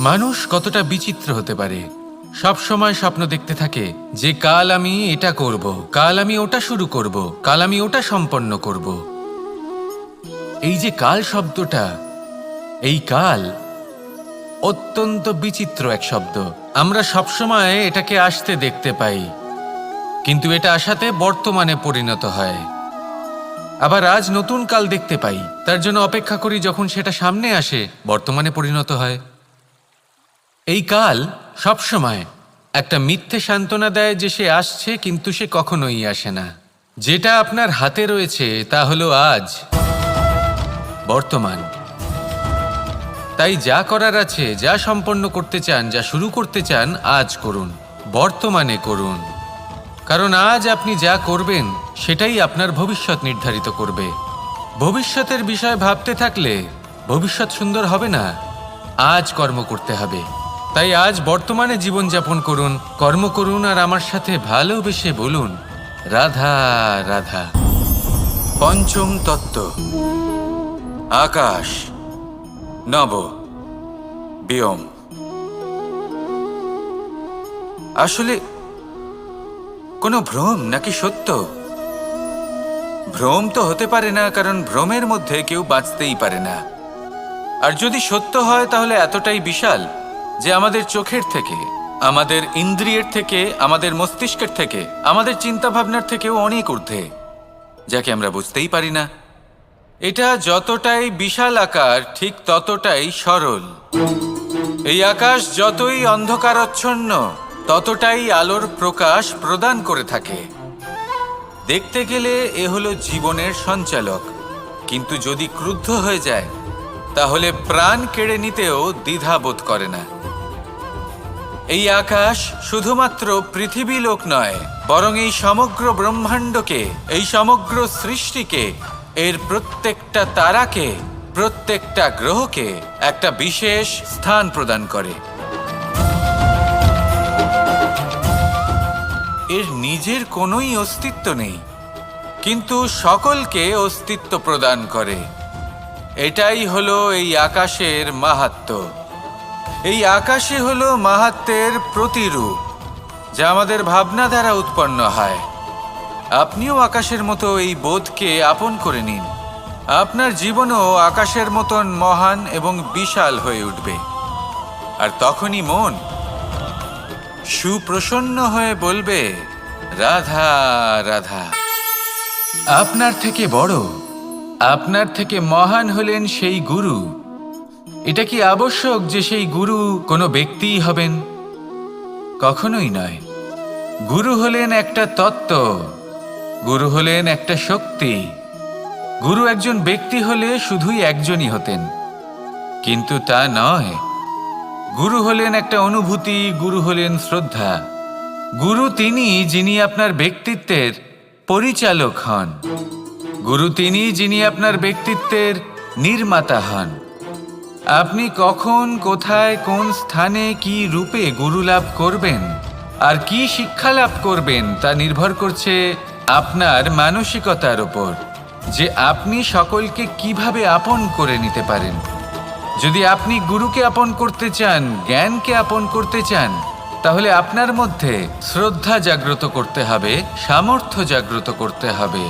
মানুষ কতটা বিচিত্র হতে পারে। সব সময় স্বপ্ন দেখতে থাকে যে কাল আমি এটা করব, কাল আমি ওটা শুরু করব, কাল আমি ওটা সম্পন্ন করব। এই যে কাল শব্দটা, এই কাল অত্যন্ত বিচিত্র এক শব্দ। আমরা সবসময় এটাকে আসতে দেখতে পাই, কিন্তু এটা আসাতে বর্তমানে পরিণত হয়। আবার আজ নতুন কাল দেখতে পাই, তার জন্য অপেক্ষা করি, যখন সেটা সামনে আসে বর্তমানে পরিণত হয়। এই কাল সবসময় একটা মিথ্যে সান্ত্বনা দেয় যে সে আসছে, কিন্তু সে কখনোই আসে না। যেটা আপনার হাতে রয়েছে তা হলো আজ, বর্তমান। তাই যা করার আছে, যা সম্পন্ন করতে চান, যা শুরু করতে চান, আজ করুন, বর্তমানে করুন। কারণ আজ আপনি যা করবেন সেটাই আপনার ভবিষ্যৎ নির্ধারিত করবে। ভবিষ্যতের বিষয় ভাবতে থাকলে ভবিষ্যৎ সুন্দর হবে না। আজ কর্ম করতে হবে। তাই আজ বর্তমানে জীবনযাপন করুন, কর্ম করুন, আর আমার সাথে ভালোবেসে বলুন, রাধা রাধা। পঞ্চম তত্ত্ব, আকাশ, নব, ব্যোম। আসলে কোনো ভ্রম নাকি সত্য? ভ্রম তো হতে পারে না, কারণ ভ্রমের মধ্যে কেউ বাঁচতেই পারে না। আর যদি সত্য হয় তাহলে এতটাই বিশাল যে আমাদের চোখের থেকে, আমাদের ইন্দ্রিয়ের থেকে, আমাদের মস্তিষ্কের থেকে, আমাদের চিন্তাভাবনার থেকেও অনেক ঊর্ধ্বে, যাকে আমরা বুঝতেই পারি না। এটা যতটাই বিশাল আকার, ঠিক ততটাই সরল। এই আকাশ যতই অন্ধকারাচ্ছন্ন, ততটাই আলোর প্রকাশ প্রদান করে থাকে। দেখতে গেলে এ হলো জীবনের সঞ্চালক, কিন্তু যদি ক্রুদ্ধ হয়ে যায় তাহলে প্রাণ কেড়ে নিতেও দ্বিধা বোধ করে না। এই আকাশ শুধুমাত্র পৃথিবী লোক নয়, বরং এই সমগ্র ব্রহ্মাণ্ডকে, এই সমগ্র সৃষ্টিকে, এর প্রত্যেকটা তারাকে, প্রত্যেকটা গ্রহকে একটা বিশেষ স্থান প্রদান করে। এর নিজের কোনোই অস্তিত্ব নেই, কিন্তু সকলকে অস্তিত্ব প্রদান করে। এটাই হলো এই আকাশের মাহাত্ম্য। এই আকাশে হলো মাহাত্ম্যের প্রতিরূপ, যা আমাদের ভাবনা দ্বারা উৎপন্ন হয়। আপনিও আকাশের মতো এই বোধকে আপন করে নিন। আপনার জীবনও আকাশের মতন মহান এবং বিশাল হয়ে উঠবে। আর তখনই মন সুপ্রসন্ন হয়ে বলবে, রাধা রাধা। আপনার থেকে বড়, আপনার থেকে মহান হলেন সেই গুরু। এটা কি আবশ্যক যে সেই গুরু কোনো ব্যক্তিই হবেন? কখনোই নয়। গুরু হলেন একটা তত্ত্ব, গুরু হলেন একটা শক্তি। গুরু একজন ব্যক্তি হলে শুধুই একজনই হতেন, কিন্তু তা নয়। গুরু হলেন একটা অনুভূতি, গুরু হলেন শ্রদ্ধা। গুরু তিনি যিনি আপনার ব্যক্তিত্বের পরিচালক হন। গুরু তিনি যিনি আপনার ব্যক্তিত্বের নির্মাতা হন। আপনি কখন, কোথায়, কোন স্থানে, কি রূপে গুরু লাভ করবেন আর কি শিক্ষা লাভ করবেন তা নির্ভর করছে আপনার মানসিকতার উপর, যে আপনি সকলকে কিভাবে আপন করে নিতে পারেন। যদি আপনি গুরুকে আপন করতে চান, জ্ঞানকে আপন করতে চান, তাহলে আপনার মধ্যে শ্রদ্ধা জাগ্রত করতে হবে, সামর্থ্য জাগ্রত করতে হবে।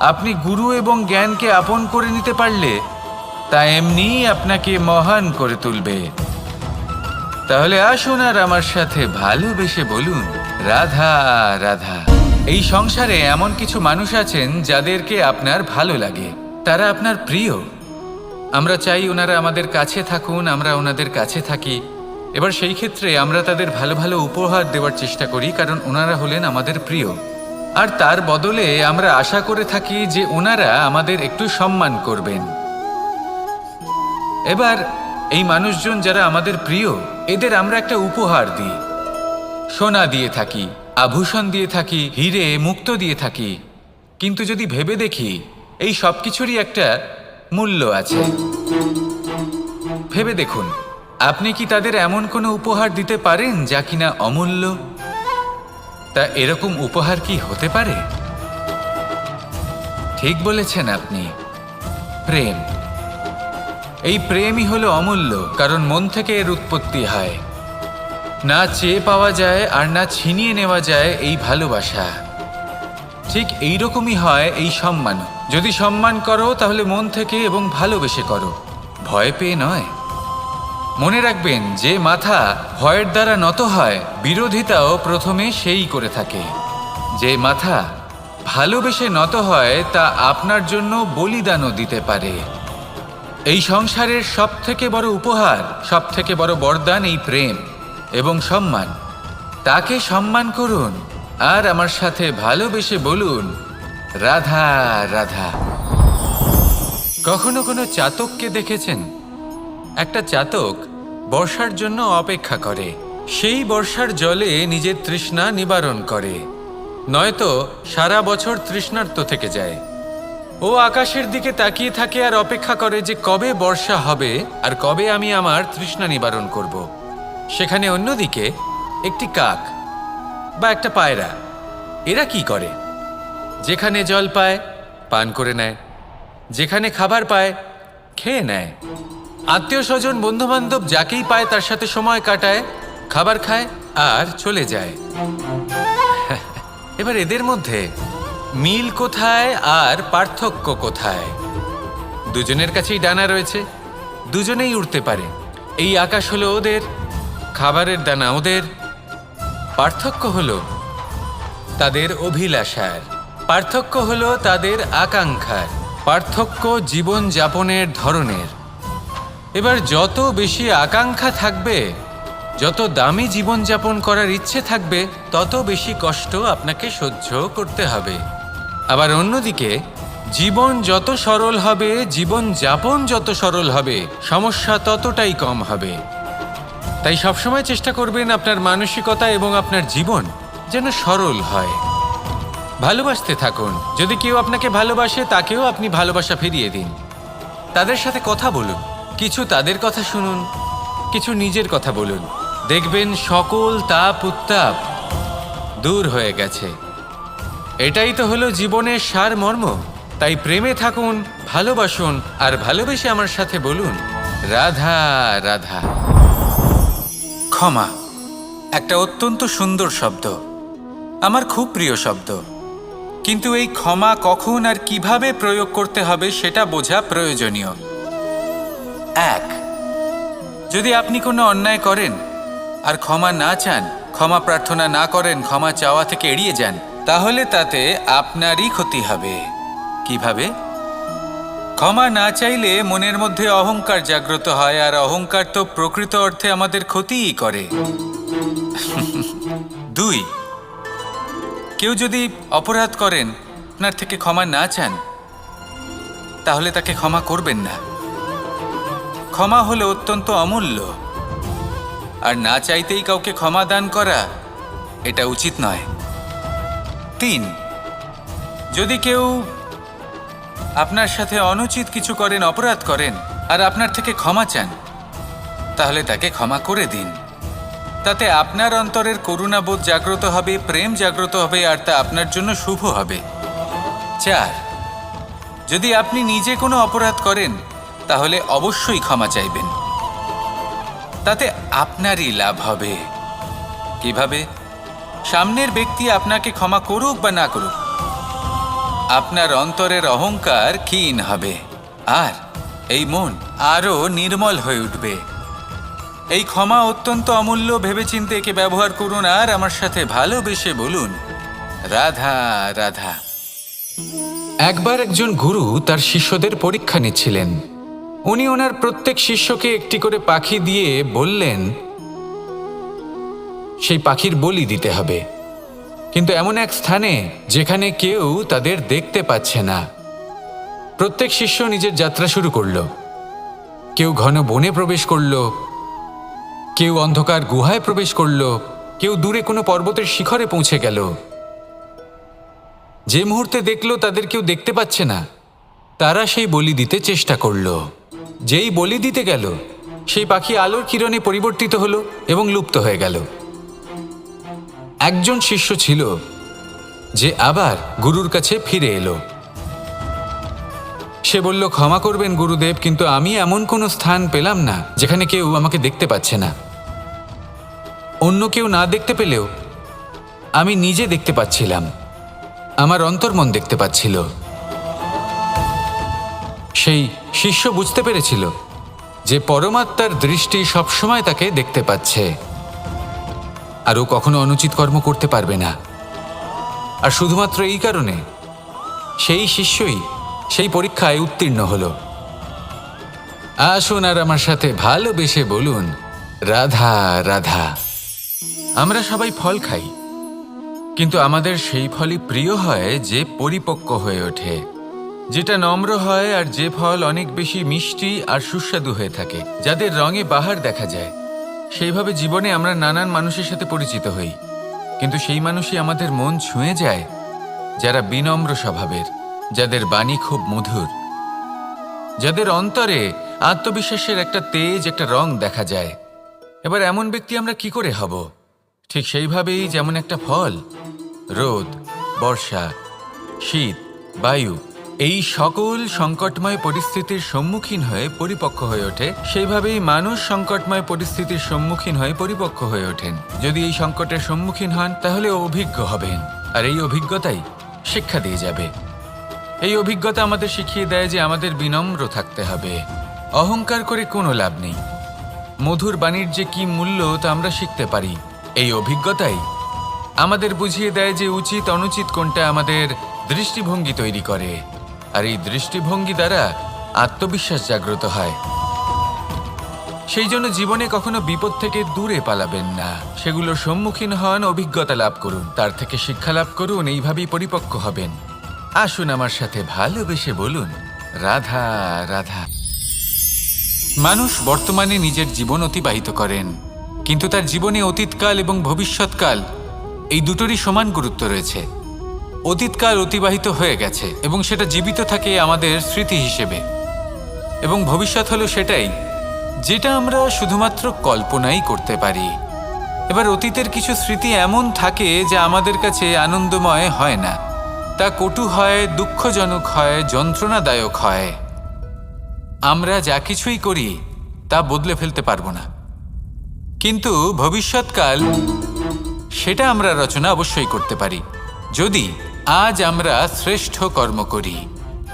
আপনি গুরু এবং জ্ঞানকে আপন করে নিতে পারলে তা এমনিই আপনাকে মহান করে তুলবে। তাহলে আসুন আর আমার সাথে ভালোবেসে বলুন, রাধা রাধা। এই সংসারে এমন কিছু মানুষ আছেন যাদেরকে আপনার ভালো লাগে, তারা আপনার প্রিয়। আমরা চাই ওনারা আমাদের কাছে থাকুন, আমরা ওনাদের কাছে থাকি। এবার সেই ক্ষেত্রে আমরা তাদের ভালো ভালো উপহার দেওয়ার চেষ্টা করি, কারণ ওনারা হলেন আমাদের প্রিয়। আর তার বদলে আমরা আশা করে থাকি যে ওনারা আমাদের একটু সম্মান করবেন। এবার এই মানুষজন যারা আমাদের প্রিয়, এদের আমরা একটা উপহার দিই। সোনা দিয়ে থাকি, আভূষণ দিয়ে থাকি, হিরে মুক্তো দিয়ে থাকি। কিন্তু যদি ভেবে দেখি, এই সব কিছুরই একটা মূল্য আছে। ভেবে দেখুন, আপনি কি তাদের এমন কোনো উপহার দিতে পারেন যা কিনা অমূল্য? তা এরকম উপহার কি হতে পারে? ঠিক বলেছেন আপনি, প্রেম। এই প্রেমই হলো অমূল্য, কারণ মন থেকে এর উৎপত্তি হয়। না চেয়ে পাওয়া যায় আর না ছিনিয়ে নেওয়া যায় এই ভালোবাসা। ঠিক এইরকমই হয় এই সম্মান। যদি সম্মান করো তাহলে মন থেকে এবং ভালোবেসে করো, ভয় পেয়ে নয়। মনে রাখবেন, যে মাথা ভয়ের দ্বারা নত হয়, বিরোধিতাও প্রথমে সেই করে থাকে। যে মাথা ভালোবেসে নত হয় তা আপনার জন্য বলিদানও দিতে পারে। এই সংসারের সবথেকে বড় উপহার, সবথেকে বড় বরদান এই প্রেম এবং সম্মান। তাকে সম্মান করুন আর আমার সাথে ভালোবেসে বলুন, রাধা রাধা। কখনো কোনো চাতককে দেখেছেন? একটা চাতক বর্ষার জন্য অপেক্ষা করে, সেই বর্ষার জলে নিজের তৃষ্ণা নিবারণ করে, নয়তো সারা বছর তৃষ্ণার্ত থেকে যায়। ও আকাশের দিকে তাকিয়ে থাকে আর অপেক্ষা করে যে কবে বর্ষা হবে আর কবে আমি আমার তৃষ্ণা নিবারণ করব। সেখানে অন্যদিকে একটি কাক বা একটা পায়রা, এরা কি করে? যেখানে জল পায় পান করে নেয়, যেখানে খাবার পায় খেয়ে নেয়, আত্মীয় স্বজন বন্ধুবান্ধব যাকেই পায় তার সাথে সময় কাটায়, খাবার খায় আর চলে যায়। এবার এদের মধ্যে মিল কোথায় আর পার্থক্য কোথায়? দুজনের কাছেই ডানা রয়েছে, দুজনেই উড়তে পারে। এই আকাশ হলো ওদের, খাবারের দানা ওদের। পার্থক্য হলো তাদের অভিলাষার, পার্থক্য হলো তাদের আকাঙ্ক্ষার, পার্থক্য জীবন যাপনের ধরনের। এবার যত বেশি আকাঙ্ক্ষা থাকবে, যত দামি জীবনযাপন করার ইচ্ছে থাকবে, তত বেশি কষ্ট আপনাকে সহ্য করতে হবে। আবার অন্যদিকে জীবন যত সরল হবে, জীবনযাপন যত সরল হবে, সমস্যা ততটাই কম হবে। তাই সবসময় চেষ্টা করবেন আপনার মানসিকতা এবং আপনার জীবন যেন সরল হয়। ভালোবাসতে থাকুন। যদি কেউ আপনাকে ভালোবাসে, তাকেও আপনি ভালোবাসা ফিরিয়ে দিন। তাদের সাথে কথা বলুন, কিছু তাদের কথা শুনুন, কিছু নিজের কথা বলুন। দেখবেন সকল তাপ উত্তাপ দূর হয়ে গেছে। এটাই তো হলো জীবনের সারমর্ম। তাই প্রেমে থাকুন, ভালোবাসুন, আর ভালোবেসে আমার সাথে বলুন, রাধা রাধা। ক্ষমা একটা অত্যন্ত সুন্দর শব্দ, আমার খুব প্রিয় শব্দ। কিন্তু এই ক্ষমা কখন আর কিভাবে প্রয়োগ করতে হবে সেটা বোঝা প্রয়োজনীয়। এক, যদি আপনি কোনো অন্যায় করেন আর ক্ষমা না চান, ক্ষমা প্রার্থনা না করেন, ক্ষমা চাওয়া থেকে এড়িয়ে যান, তাহলে তাতে আপনারই ক্ষতি হবে। কিভাবে? ক্ষমা না চাইলে মনের মধ্যে অহংকার জাগ্রত হয়, আর অহংকার তো প্রকৃত অর্থে আমাদের ক্ষতিই করে। দুই, কেউ যদি অপরাধ করেন, আপনার থেকে ক্ষমা না চান, তাহলে তাকে ক্ষমা করবেন না। ক্ষমা হলো অত্যন্ত অমূল্য, আর না চাইতেই কাউকে ক্ষমা দান করা এটা উচিত নয়। তিন, যদি কেউ আপনার সাথে অনুচিত কিছু করেন, অপরাধ করেন, আর আপনার থেকে ক্ষমা চান, তাহলে তাকে ক্ষমা করে দিন। তাতে আপনার অন্তরের করুণাবোধ জাগ্রত হবে, প্রেম জাগ্রত হবে, আর তা আপনার জন্য শুভ হবে। চার, যদি আপনি নিজে কোনো অপরাধ করেন, তাহলে অবশ্যই ক্ষমা চাইবেন। তাতে আপনারই লাভ হবে। কিভাবে? সামনের ব্যক্তি আপনাকে ক্ষমা করুক বা না করুক, আপনার অন্তরের অহংকার ক্ষীণ হবে, আর এই মন আরও নির্মল হয়ে উঠবে। এই ক্ষমা অত্যন্ত অমূল্য, ভেবেচিন্তে একে ব্যবহার করুন, আর আমার সাথে ভালোবেসে বলুন, রাধা রাধা। একবার একজন গুরু তার শিষ্যদের পরীক্ষা নিচ্ছিলেন। উনি ওনার প্রত্যেক শিষ্যকে একটি করে পাখি দিয়ে বললেন সেই পাখির বলি দিতে হবে, কিন্তু এমন এক স্থানে যেখানে কেউ তাদের দেখতে পাচ্ছে না। প্রত্যেক শিষ্য নিজের যাত্রা শুরু করল। কেউ ঘন বনে প্রবেশ করল, কেউ অন্ধকার গুহায় প্রবেশ করল, কেউ দূরে কোনো পর্বতের শিখরে পৌঁছে গেল। যে মুহূর্তে দেখল তাদের কেউ দেখতে পাচ্ছে না, তারা সেই বলি দিতে চেষ্টা করল। যেই বলি দিতে গেল, সেই পাখি আলোর কিরণে পরিবর্তিত হলো এবং লুপ্ত হয়ে গেল। একজন শিষ্য ছিল যে আবার গুরুর কাছে ফিরে এলো। সে সে বলল, ক্ষমা করবেন গুরুদেব, কিন্তু আমি এমন কোনো স্থান পেলাম না যেখানে কেউ আমাকে দেখতে পাচ্ছে না। অন্য কেউ না দেখতে পেলেও আমি নিজে দেখতে পাচ্ছিলাম, আমার অন্তর্মন দেখতে পাচ্ছিল। সেই শিষ্য বুঝতে পেরেছিল যে পরমাত্মার দৃষ্টি সবসময় তাকে দেখতে পাচ্ছে, আর ও কখনো অনুচিত কর্ম করতে পারবে না। আর শুধুমাত্র এই কারণে সেই শিষ্যই সেই পরীক্ষায় উত্তীর্ণ হলো। আসুন আর আমার সাথে ভালোবেসে বলুন, রাধা রাধা। আমরা সবাই ফল খাই, কিন্তু আমাদের সেই ফলই প্রিয় হয় যে পরিপক্ক হয়ে ওঠে, যেটা নম্র হয়, আর যে ফল অনেক বেশি মিষ্টি আর সুস্বাদু হয়ে থাকে, যাদের রঙে বাহার দেখা যায়। সেইভাবে জীবনে আমরা নানান মানুষের সাথে পরিচিত হই, কিন্তু সেই মানুষই আমাদের মন ছুঁয়ে যায় যারা বিনম্র স্বভাবের, যাদের বাণী খুব মধুর, যাদের অন্তরে আত্মবিশ্বাসের একটা তেজ, একটা রং দেখা যায়। এবার এমন ব্যক্তি আমরা কি করে হব? ঠিক সেইভাবেই যেমন একটা ফল রোদ, বর্ষা, শীত, বায়ু এই সকল সংকটময় পরিস্থিতির সম্মুখীন হয়ে পরিপক্ক হয়ে ওঠে, সেইভাবেই মানুষ সংকটময় পরিস্থিতির সম্মুখীন হয়ে পরিপক্ক হয়ে ওঠেন। যদি এই সংকটের সম্মুখীন হন তাহলে অভিজ্ঞ হবেন, আর এই অভিজ্ঞতাই শিক্ষা দিয়ে যাবে। এই অভিজ্ঞতা আমাদের শিখিয়ে দেয় যে আমাদের বিনম্র থাকতে হবে, অহংকার করে কোনো লাভ নেই। মধুর বাণীর যে কি মূল্য তা আমরা শিখতে পারি। এই অভিজ্ঞতাই আমাদের বুঝিয়ে দেয় যে উচিত অনুচিত কোনটা আমাদের দৃষ্টিভঙ্গি তৈরি করে, আর এই দৃষ্টিভঙ্গি দ্বারা আত্মবিশ্বাস জাগ্রত হয়। সেই জন্য জীবনে কখনো বিপদ থেকে দূরে পালাবেন না, সেগুলোর সম্মুখীন হন, অভিজ্ঞতা লাভ করুন, তার থেকে শিক্ষা লাভ করুন, এইভাবেই পরিপক্ক হবেন। আসুন আমার সাথে ভালোবেসে বলুন, রাধা রাধা। মানুষ বর্তমানে নিজের জীবন অতিবাহিত করেন, কিন্তু তার জীবনে অতীতকাল এবং ভবিষ্যৎকাল এই দুটোরই সমান গুরুত্ব রয়েছে। অতীতকাল অতিবাহিত হয়ে গেছে এবং সেটা জীবিত থাকে আমাদের স্মৃতি হিসেবে, এবং ভবিষ্যৎ হলো সেটাই যেটা আমরা শুধুমাত্র কল্পনাই করতে পারি। এবার অতীতের কিছু স্মৃতি এমন থাকে যা আমাদের কাছে আনন্দময় হয় না, তা কটু হয়, দুঃখজনক হয়, যন্ত্রণাদায়ক হয়। আমরা যা কিছুই করি তা বদলে ফেলতে পারবো না, কিন্তু ভবিষ্যৎকাল সেটা আমরা রচনা অবশ্যই করতে পারি, যদি আজ আমরা শ্রেষ্ঠ কর্ম করি।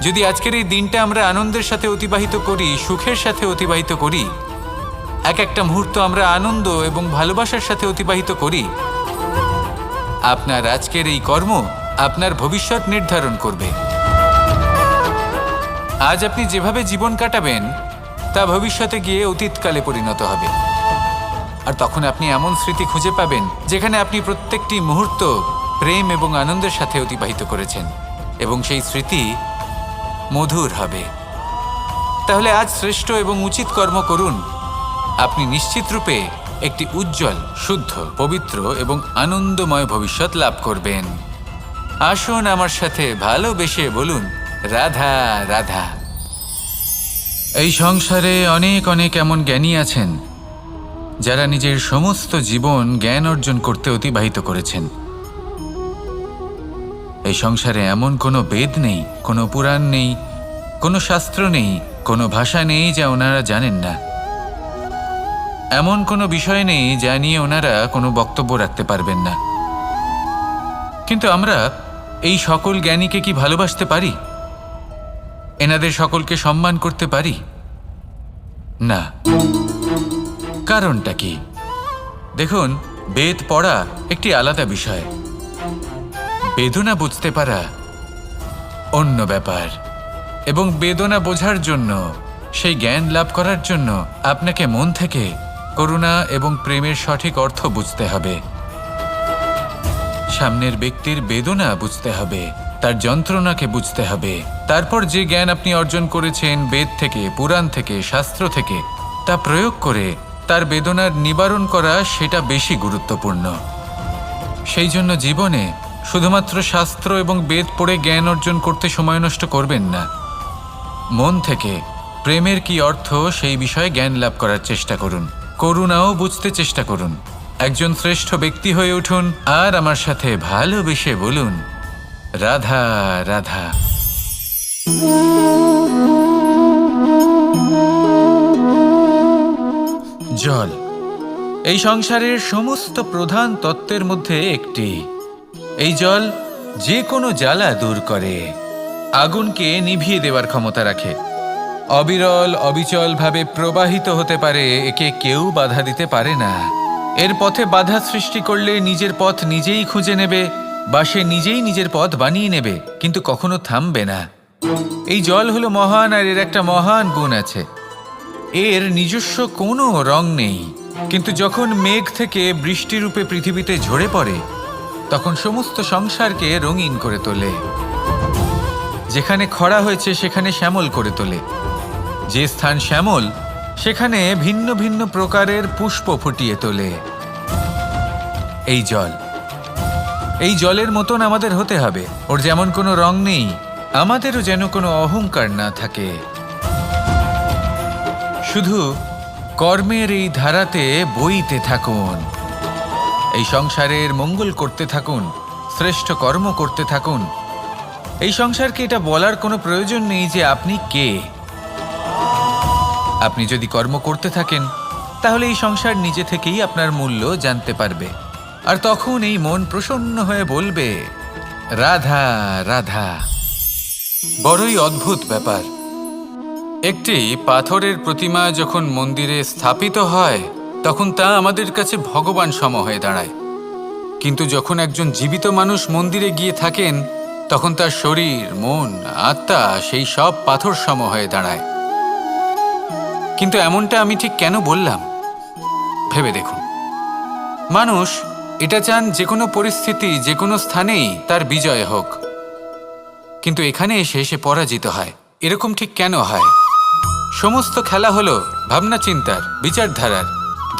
যদি আজকের এই দিনটা আমরা আনন্দের সাথে অতিবাহিত করি, সুখের সাথে অতিবাহিত করি, এক একটা মুহূর্ত আমরা আনন্দ এবং ভালোবাসার সাথে অতিবাহিত করি, আপনার আজকের এই কর্ম আপনার ভবিষ্যৎ নির্ধারণ করবে। আজ আপনি যেভাবে জীবন কাটাবেন তা ভবিষ্যতে গিয়ে অতীতকালে পরিণত হবে, আর তখন আপনি এমন স্মৃতি খুঁজে পাবেন যেখানে আপনি প্রত্যেকটি মুহূর্ত প্রেম এবং আনন্দের সাথে অতিবাহিত করেছেন, এবং সেই স্মৃতি মধুর হবে। তাহলে আজ শ্রেষ্ঠ এবং উচিত কর্ম করুন, আপনি নিশ্চিত রূপে একটি উজ্জ্বল, শুদ্ধ, পবিত্র এবং আনন্দময় ভবিষ্যৎ লাভ করবেন। আসুন আমার সাথে ভালোবেসে বলুন, রাধা রাধা। এই সংসারে অনেক অনেক এমন জ্ঞানী আছেন যারা নিজের সমস্ত জীবন জ্ঞান অর্জন করতে অতিবাহিত করেছেন। এই সংসারে এমন কোনো বেদ নেই, কোনো পুরাণ নেই, কোনো শাস্ত্র নেই, কোনো ভাষা নেই যা ওনারা জানেন না। এমন কোনো বিষয় নেই যা নিয়ে ওনারা কোনো বক্তব্য রাখতে পারবেন না। কিন্তু আমরা এই সকল জ্ঞানীকে কি ভালোবাসতে পারি? এনাদের সকলকে সম্মান করতে পারি না। কারণটা কি? দেখুন, বেদ পড়া একটি আলাদা বিষয়, বেদনা বুঝতে পারা অন্য ব্যাপার। এবং বেদনা বোঝার জন্য, সেই জ্ঞান লাভ করার জন্য আপনাকে মন থেকে করুণা এবং প্রেমের সঠিক অর্থ বুঝতে হবে। সামনের ব্যক্তির বেদনা বুঝতে হবে, তার যন্ত্রণাকে বুঝতে হবে। তারপর যে জ্ঞান আপনি অর্জন করেছেন বেদ থেকে, পুরাণ থেকে, শাস্ত্র থেকে, তা প্রয়োগ করে তার বেদনার নিবারণ করা, সেটা বেশি গুরুত্বপূর্ণ। সেই জন্য জীবনে শুধুমাত্র শাস্ত্র এবং বেদ পড়ে জ্ঞান অর্জন করতে সময় নষ্ট করবেন না। মন থেকে প্রেমের কি অর্থ সেই বিষয়ে জ্ঞান লাভ করার চেষ্টা করুন, করুণাও বুঝতে চেষ্টা করুন। একজন শ্রেষ্ঠ ব্যক্তি হয়ে উঠুন, আর আমার সাথে ভালোবেসে বলুন, রাধা রাধা। জল এই সংসারের সমস্ত প্রধান তত্ত্বের মধ্যে একটি। এই জল যে কোনো জ্বালা দূর করে, আগুনকে নিভিয়ে দেওয়ার ক্ষমতা রাখে, অবিরল অবিচলভাবে প্রবাহিত হতে পারে, একে কেউ বাধা দিতে পারে না। এর পথে বাধা সৃষ্টি করলে নিজের পথ নিজেই খুঁজে নেবে বা সে নিজেই নিজের পথ বানিয়ে নেবে, কিন্তু কখনো থামবে না। এই জল হলো মহান, আর এর একটা মহান গুণ আছে, এর নিজস্ব কোনো রং নেই। কিন্তু যখন মেঘ থেকে বৃষ্টিরূপে পৃথিবীতে ঝরে পড়ে, তখন সমস্ত সংসারকে রঙিন করে তোলে। যেখানে খরা হয়েছে সেখানে শ্যামল করে তোলে, যে স্থান শ্যামল সেখানে ভিন্ন ভিন্ন প্রকারের পুষ্প ফুটিয়ে তোলে। এই জলের মতন আমাদের হতে হবে। ওর যেমন কোনো রং নেই, আমাদেরও যেন কোনো অহংকার না থাকে। শুধু কর্মের এই ধারাতে বইতে থাকুন, এই সংসারের মঙ্গল করতে থাকুন, শ্রেষ্ঠ কর্ম করতে থাকুন। এই সংসারকে এটা বলার কোনো প্রয়োজন নেই যে আপনি কে। আপনি যদি কর্ম করতে থাকেন তাহলে এই সংসার নিজে থেকেই আপনার মূল্য জানতে পারবে, আর তখন এই মন প্রসন্ন হয়ে বলবে, রাধা রাধা। বড়ই অদ্ভুত ব্যাপার, একটি পাথরের প্রতিমা যখন মন্দিরে স্থাপিত হয় তখন তা আমাদের কাছে ভগবান সম হয়ে দাঁড়ায়, কিন্তু যখন একজন জীবিত মানুষ মন্দিরে গিয়ে থাকেন তখন তার শরীর, মন, আত্মা সেই সব পাথর সম হয়ে দাঁড়ায়। কিন্তু এমনটা আমি ঠিক কেন বললাম ভেবে দেখুন। মানুষ এটা চান যে কোনো পরিস্থিতি, যে কোনো স্থানেই তার বিজয় হোক, কিন্তু এখানে এসে সে পরাজিত হয়। এরকম ঠিক কেন হয়? সমস্ত খেলা হলো ভাবনা চিন্তার, বিচারধারার,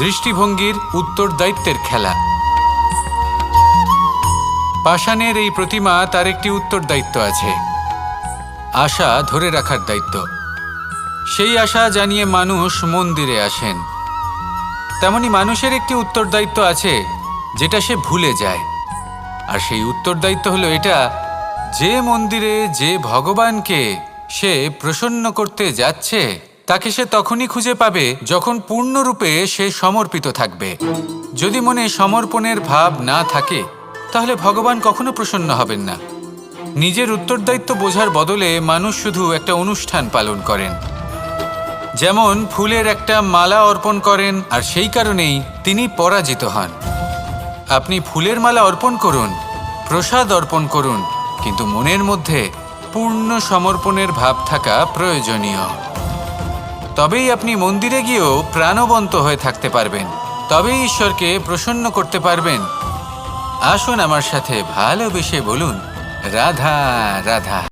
দৃষ্টিভঙ্গির, উত্তরদায়িত্বের খেলা। পাষাণের এই প্রতিমা, তার একটি উত্তরদায়িত্ব আছে, আশা ধরে রাখার দায়িত্ব। সেই আশা জানিয়ে মানুষ মন্দিরে আসেন। তেমনি মানুষের একটি উত্তরদায়িত্ব আছে যেটা সে ভুলে যায়, আর সেই উত্তরদায়িত্ব হলো এটা, যে মন্দিরে যে ভগবানকে সে প্রসন্ন করতে যাচ্ছে তাকে সে তখনই খুঁজে পাবে যখন পূর্ণরূপে সে সমর্পিত থাকবে। যদি মনে সমর্পণের ভাব না থাকে তাহলে ভগবান কখনো প্রসন্ন হবেন না। নিজের উত্তরদায়িত্ব বোঝার বদলে মানুষ শুধু একটা অনুষ্ঠান পালন করেন, যেমন ফুলের একটা মালা অর্পণ করেন, আর সেই কারণেই তিনি পরাজিত হন। আপনি ফুলের মালা অর্পণ করুন, প্রসাদ অর্পণ করুন, কিন্তু মনের মধ্যে পূর্ণ সমর্পণের ভাব থাকা প্রয়োজনীয়। তবেই আপনি মন্দিরে গিয়েও প্রাণবন্ত হয়ে থাকতে পারবেন, তবেই ঈশ্বরকে প্রসন্ন করতে পারবেন। আসুন আমার সাথে ভালোবেসে বলুন, রাধা রাধা।